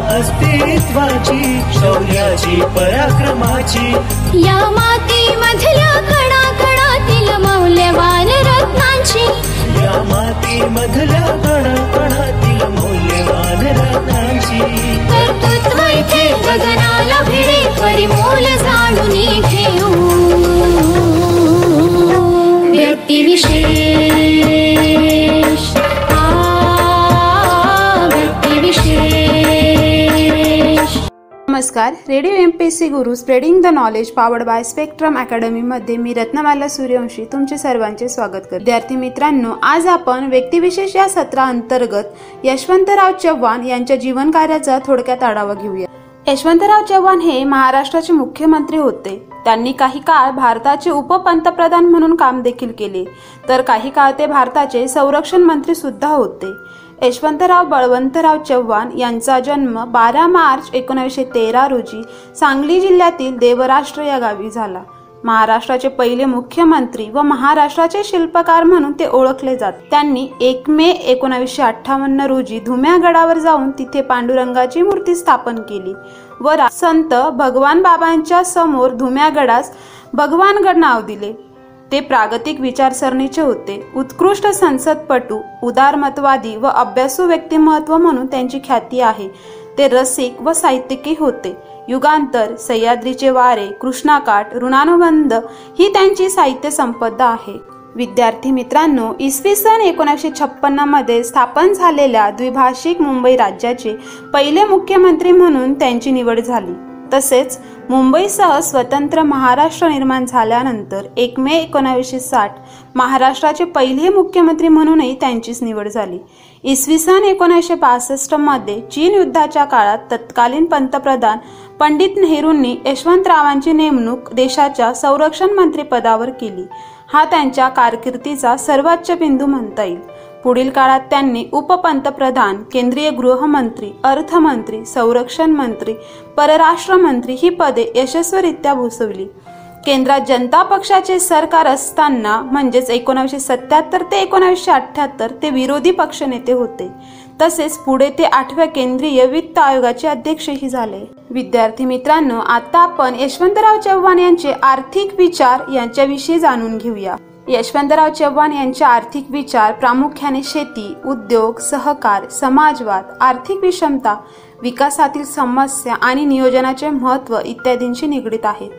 अस्तित्वाची, शौर्याची, पराक्रमाची, या मातीमधल्या कणाकणातील मौल्यवान रत्नांची, या मातीमधल्या कणाकणातील मौल्यवान रत्नांची, कर्तृत्व इथे गगनाला भिडे, परिमोल जाणून घेऊ व्यक्तिविशेष, नमस्कार. Radio MPSC Guru spreading the knowledge powered by spectrum academy मध्ये मी रत्नमाला सूर्यवंशी तुमचे सर्वांचे स्वागत करते. विद्यार्थी मित्रांनो, आज आपण व्यक्तिविशेष या सत्राअंतर्गत यशवंतराव चव्हाण यांच्या जीवन कार्याचा थोडक्यात आढावा घेऊया. यशवंतराव चव्हाण हे महाराष्ट्राचे मुख्यमंत्री होते. त्यांनी काही काळ भारताचे उपपंतप्रधान म्हणून काम देखील केले, तर काही काळ ते भारताचे संरक्षण मंत्री सुद्धा होते. यशवंतराव बळवंतराव चव्हाण यांचा जन्म 12 मार्च 1913 रोजी सांगली जिल्ह्यातील देवराष्ट्र या गावी झाला. महाराष्ट्राचे पहिले मुख्यमंत्री व महाराष्ट्राचे शिल्पकार म्हणून ते ओळखले जातात. त्यांनी 1 मे 1958 रोजी धुम्यागडावर जाऊन तिथे पांडुरंगाची मूर्ती स्थापन केली व संत भगवान बाबांच्या समोर धुम्यागडास भगवानगड नाव दिले. ते प्रागतिक विचारसरणीचे होते. उत्कृष्ट संसदपटू, उदारमतवादी व अभ्यासू व्यक्तिमत्व म्हणून त्यांची ख्याती आहे. ते रसिक व साहित्यिकी होते. युगांतर, सह्याद्रीचे वारे, कृष्णाकाठ, ऋणानुबंध ही त्यांची साहित्य संपदा आहे. विद्यार्थी मित्रांनो, इसवी सन 1956 मध्ये स्थापन झालेल्या द्विभाषिक मुंबई राज्याचे पहिले मुख्यमंत्री म्हणून त्यांची निवड झाली. तसेच मुंबईसह स्वतंत्र महाराष्ट्र निर्माण झाल्यानंतर 1 मे 1960 महाराष्ट्राचे पहिले मुख्यमंत्री म्हणूनही त्यांचीच निवड झाली. इसवी सन 1962 मध्ये चीन युद्धाच्या काळात तत्कालीन पंतप्रधान पंडित नेहरूंनी यशवंतरावांची नेमणूक देशाच्या संरक्षण मंत्री पदावर केली. हा त्यांच्या कारकिर्दीचा सर्वोच्च बिंदू म्हणता येईल. पुढील काळात त्यांनी उपपंतप्रधान, केंद्रीय गृहमंत्री, अर्थमंत्री, संरक्षण मंत्री, परराष्ट्र मंत्री ही पदे यशस्वीरित्या भूषवली. केंद्रात जनता पक्षाचे सरकार असताना म्हणजेच 1977 ते 1978 ते विरोधी पक्षनेते होते. तसेच पुढे ते 8व्या केंद्रीय वित्त आयोगाचे अध्यक्षही झाले. विद्यार्थी मित्रांनो, आता आपण यशवंतराव चव्हाण यांचे आर्थिक विचार यांच्याविषयी जाणून घेऊया. यशवंतराव चव्हाण यांचे आर्थिक विचार प्रामुख्याने शेती, उद्योग, सहकार, समाजवाद, आर्थिक विषमता, विकासातील समस्या आणि नियोजनाचे महत्त्व इत्यादींशी निगडित आहेत.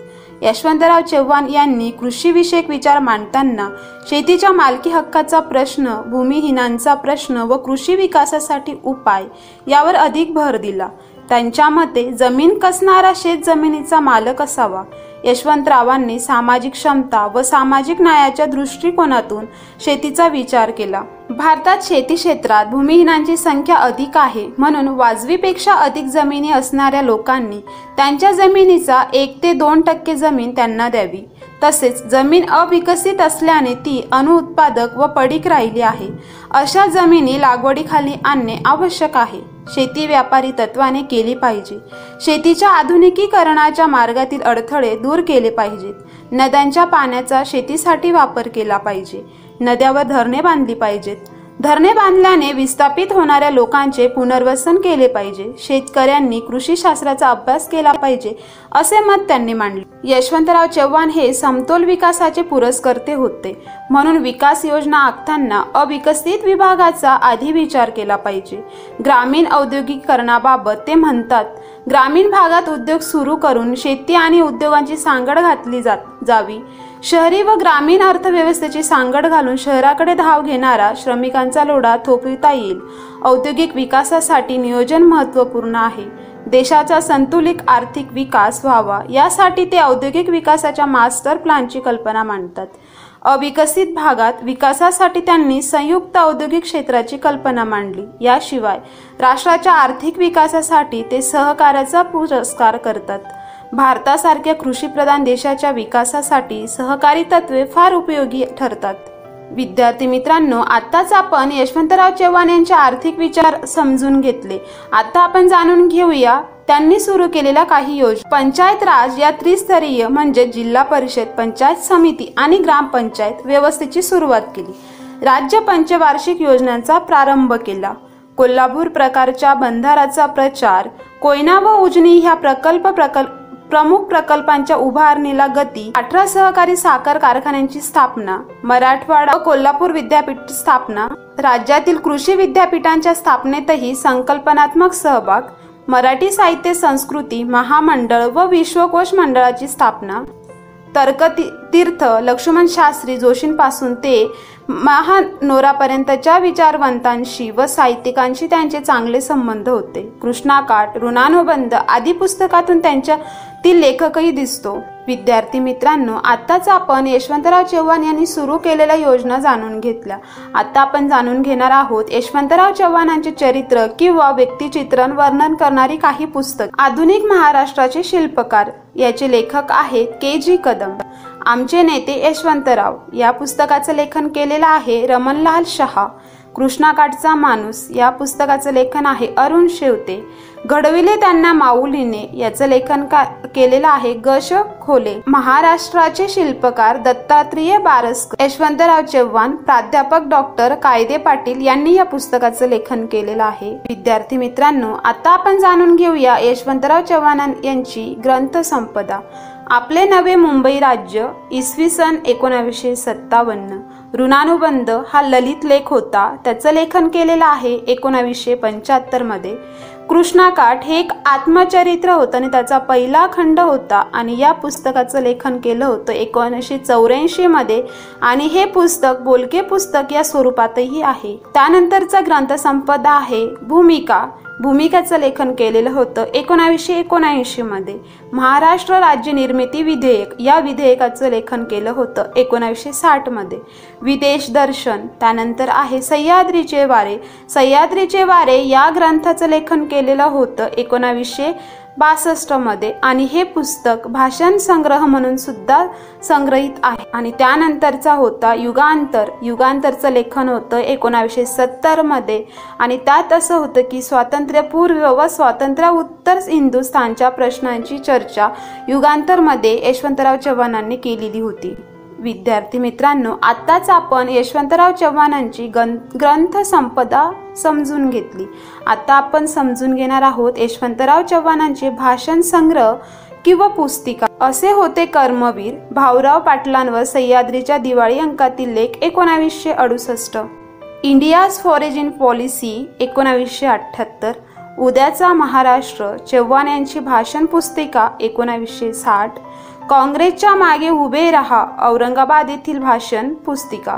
यशवंतराव चव्हाण यांनी कृषीविषयक विचार मांडताना शेतीच्या मालकी हक्काचा प्रश्न, भूमिहीनांचा प्रश्न व कृषी विकासासाठी उपाय यावर अधिक भर दिला. त्यांच्या मते जमीन कसणारा शेत जमिनीचा मालक असावा. यशवंतरावांनी सामाजिक क्षमता व सामाजिक न्यायाच्या दृष्टिकोनातून शेतीचा विचार केला. भारतात शेती क्षेत्रात भूमिहीनांची संख्या अधिक आहे, म्हणून वाजवीपेक्षा अधिक जमिनी असणाऱ्या लोकांनी त्यांच्या जमिनीचा 1 ते 2% जमीन त्यांना द्यावी. तसेच जमीन अविकसित असल्याने ती अनुत्पादक व पडीक राहिली आहे. अशा जमिनी लागवडीखाली आणणे आवश्यक आहे. शेती व्यापारी तत्वाने केली पाहिजे. शेतीच्या आधुनिकीकरणाच्या मार्गातील अडथळे दूर केले पाहिजेत. नद्यांच्या पाण्याचा शेतीसाठी वापर केला पाहिजे. नद्यावर धरणे बांधली पाहिजेत. धरणे बांधल्याने विस्थापित होणाऱ्या लोकांचे पुनर्वसन केले पाहिजे. शेतकऱ्यांनी कृषी शास्त्राचा अभ्यास केला पाहिजे असे मत त्यांनी मांडले. यशवंतराव चव्हाण हे समतोल विकासाचे पुरस्कर्ते होते, म्हणून विकास योजना आखताना अविकसित विभागाचा आधी विचार केला पाहिजे. ग्रामीण औद्योगिकीकरणाबाबत ते म्हणतात, ग्रामीण भागात उद्योग सुरू करून शेती आणि उद्योगांची सांगड घातली जावी. शहरी व ग्रामीण अर्थव्यवस्थेची सांगड घालून शहराकडे धाव घेणारा श्रमिकांचा लोढा थोपविता येईल. औद्योगिक विकासासाठी नियोजन महत्त्वपूर्ण आहे. देशाचा संतुलित आर्थिक विकास व्हावा यासाठी ते औद्योगिक विकासाच्या मास्टर प्लॅनची कल्पना मांडतात. अविकसित भागात विकासासाठी त्यांनी संयुक्त औद्योगिक क्षेत्राची कल्पना मांडली. याशिवाय राष्ट्राच्या आर्थिक विकासासाठी ते सहकार्याचा पुरस्कार करतात. भारतासारख्या कृषीप्रधान देशाच्या विकासासाठी सहकारी तत्वे फार उपयोगी ठरतात. विद्यार्थी मित्रांनो, आताच आपण यशवंतराव चव्हाण यांचे आर्थिक विचार समजून घेतले. आता आपण जाणून घेऊया त्यांनी सुरू केलेल्या काही योजना. पंचायत राज या त्रिस्तरीय म्हणजे जिल्हा परिषद, पंचायत समिती आणि ग्रामपंचायत व्यवस्थेची सुरुवात केली. राज्य पंचवार्षिक योजनांचा प्रारंभ केला. कोल्हापूर प्रकारच्या बंधाराचा प्रचार, कोयना व उजनी ह्या प्रमुख प्रकल्पांच्या उभारणीला गती, 18 सहकारी साखर कारखान्यांची स्थापना, मराठवाडा व कोल्हापूर विद्यापीठ स्थापना, राज्यातील कृषी विद्यापीठांच्या स्थापनेतही संकल्पनात्मक सहभाग, मराठी साहित्य संस्कृती महामंडळ व विश्वकोश मंडळाची स्थापना, तर्कतीर्थ लक्ष्मण शास्त्री जोशींपासून ते महानोरापर्यंतच्या विचारवंतांशी व साहित्यिकांशी त्यांचे चांगले संबंध होते. कृष्णाकाठ, ऋणानुबंध आदी पुस्तकातून त्यांच्यातील लेखकही दिसतो. विद्यार्थी मित्रांनो, आताच आपण यशवंतराव चव्हाण यांनी सुरू केलेल्या योजना जाणून घेतल्या. आता आपण जाणून घेणार आहोत यशवंतराव चव्हाणांचे चरित्र किंवा व्यक्तिचित्रण वर्णन करणारी काही पुस्तक. आधुनिक महाराष्ट्राचे शिल्पकार याचे लेखक आहेत के.जी. कदम. आमचे नेते यशवंतराव या पुस्तकाचं लेखन केलेलं आहे रमणलाल शहा. कृष्णाकाठचा माणूस या पुस्तकाचं लेखन आहे अरुण शेवते. घडविले त्यांना माऊलीने याचं लेखन केलेलं आहे ग.श. खोले. महाराष्ट्राचे शिल्पकार दत्तात्रेय बारस्कर. यशवंतराव चव्हाण प्राध्यापक डॉक्टर कायदे पाटील यांनी या पुस्तकाचं लेखन केलेलं आहे. विद्यार्थी मित्रांनो, आता आपण जाणून घेऊया यशवंतराव चव्हाण यांची ग्रंथसंपदा. आपले नवे मुंबई राज्य इसवी सन 1957. ऋणानुबंध हा ललित लेख होता, त्याचं लेखन केलेलं आहे 1975 मध्ये. कृष्णाकाठ हे एक आत्मचरित्र होतं आणि त्याचा पहिला खंड होता आणि या पुस्तकाचं लेखन केलं होतं 1984 मध्ये आणि हे पुस्तक बोलके पुस्तक या स्वरूपातही आहे. त्यानंतरचा ग्रंथसंपदा आहे भूमिकाचं लेखन केलेलं होतं 1979 मध्ये. महाराष्ट्र राज्य निर्मिती विधेयक या विधेयकाचं लेखन केलं होतं 1960 मध्ये. विदेश दर्शन, त्यानंतर आहे सह्याद्रीचे वारे या ग्रंथाचं लेखन केलेलं होतं 1962 मध्ये आणि हे पुस्तक भाषण संग्रह म्हणून सुद्धा संग्रहित आहे. आणि त्यानंतरचा होता युगांतरचं लेखन होतं 1970 मध्ये आणि त्यात असं होतं की स्वातंत्र्यपूर्व व स्वातंत्र्योत्तर हिंदुस्थानच्या प्रश्नांची चर्चा युगांतरमध्ये यशवंतराव चव्हाणांनी केलेली होती. विद्यार्थी मित्रांनो, आताच आपण यशवंतराव चव्हाणांची ग्रंथसंपदा समजून घेतली. आता आपण समजून घेणार आहोत यशवंतराव चव्हाणांचे भाषण संग्रह किंवा पुस्तिका. असे होते कर्मवीर, भाऊराव पाटलांवर सह्याद्रीच्या दिवाळी अंकातील लेख 1968. India's foreign policy 1978. उद्याचा महाराष्ट्र चव्हाण यांची भाषण पुस्तिका 1960. काँग्रेसच्या मागे उभे रहा औरंगाबाद येथील भाषण पुस्तिका.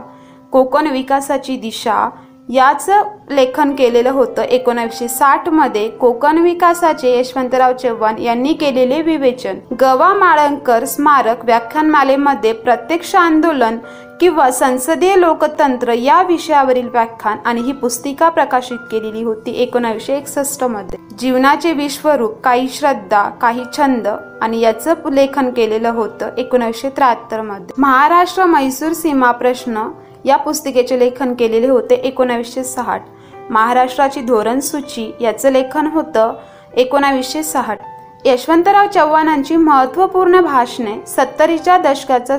कोकण विकासाची दिशा याचं लेखन केलेलं होतं 1960 मध्ये. कोकण विकासाचे यशवंतराव चव्हाण यांनी केलेले विवेचन. गवा माळंकर स्मारक व्याख्यानमालेमध्ये प्रत्यक्ष आंदोलन किंवा संसदीय लोकतंत्र या विषयावरील व्याख्यान आणि ही पुस्तिका प्रकाशित केलेली होती 1961 मध्ये. जीवनाचे विश्वरूप, काही श्रद्धा, काही छंद आणि याचं लेखन केलेलं होतं 1973 मध्ये. महाराष्ट्र मैसूर सीमा प्रश्न या पुस्तिकेचे लेखन केलेले होते 1960. महाराष्ट्राची धोरण सूची याचं लेखन होतं 1960. यशवंतराव चव्हाणांची महत्त्वपूर्ण भाषणे 70च्या दशकाचा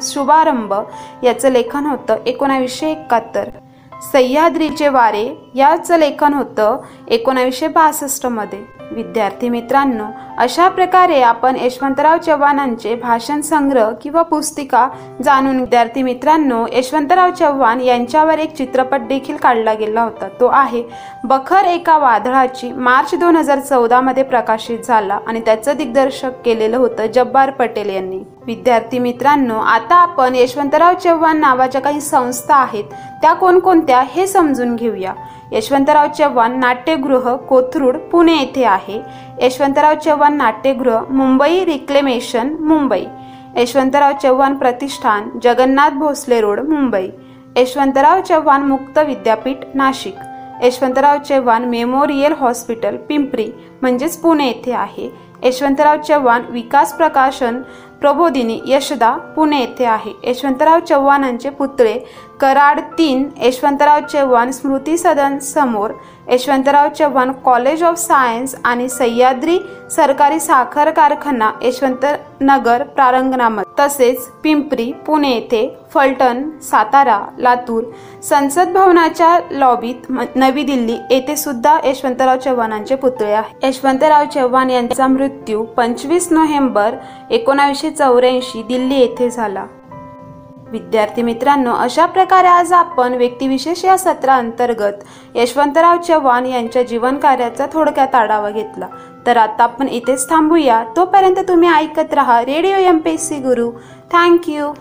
शुभारंभ याचं लेखन होतं 1971. सह्याद्रीचे वारे याचं लेखन होतं 1962 मध्ये. विद्यार्थी मित्रांनो, अशा प्रकारे आपण यशवंतराव चव्हाणांचे भाषण संग्रह किंवा पुस्तिका जाणून. विद्यार्थी मित्रांनो, यशवंतराव चव्हाण यांच्यावर एक चित्रपट देखील काढला गेला होता. तो आहे बखर एका वादळाची. मार्च 2014 मध्ये प्रकाशित झाला आणि त्याचं दिग्दर्शक केलेलं होतं जब्बार पटेल यांनी. विद्यार्थी मित्रांनो, आता आपण यशवंतराव चव्हाण नावाच्या काही संस्था आहेत त्या कोणकोणत्या हे समजून घेऊया. यशवंतराव चव्हाण नाट्यगृह कोथरूड पुणे येथे आहे. यशवंतराव चव्हाण नाट्यगृह मुंबई रिक्लेमेशन मुंबई. यशवंतराव चव्हाण प्रतिष्ठान जगन्नाथ भोसले रोड मुंबई. यशवंतराव चव्हाण मुक्त विद्यापीठ नाशिक. यशवंतराव चव्हाण मेमोरियल हॉस्पिटल पिंपरी म्हणजेच पुणे येथे आहे. यशवंतराव चव्हाण विकास प्रकाशन प्रबोधिनी यशदा पुणे येथे आहे. यशवंतराव चव्हाणांचे पुतळे कराड 3 यशवंतराव चव्हाण स्मृती सदन समोर, Yashwantrao Chavan college of science आणि सह्याद्री सरकारी साखर कारखाना यशवंतनगर प्रांगणामध्ये, तसेच पिंपरी पुणे येथे, फलटण, सातारा, लातूर, संसद भवनाच्या लॉबीत नवी दिल्ली येथे सुद्धा यशवंतराव चव्हाणांचे पुतळे आहेत. यशवंतराव चव्हाण यांचा मृत्यू 25 नोव्हेंबर 1984 दिल्ली येथे झाला. विद्यार्थी मित्रांनो, अशा प्रकारे आज आपण व्यक्तिविशेष या सत्राअंतर्गत यशवंतराव चव्हाण यांच्या जीवन कार्याचा थोडक्यात आढावा घेतला. तर आता आपण इथेच थांबूया. तोपर्यंत तुम्ही ऐकत राहा रेडिओ MPSC गुरु. थँक्यू.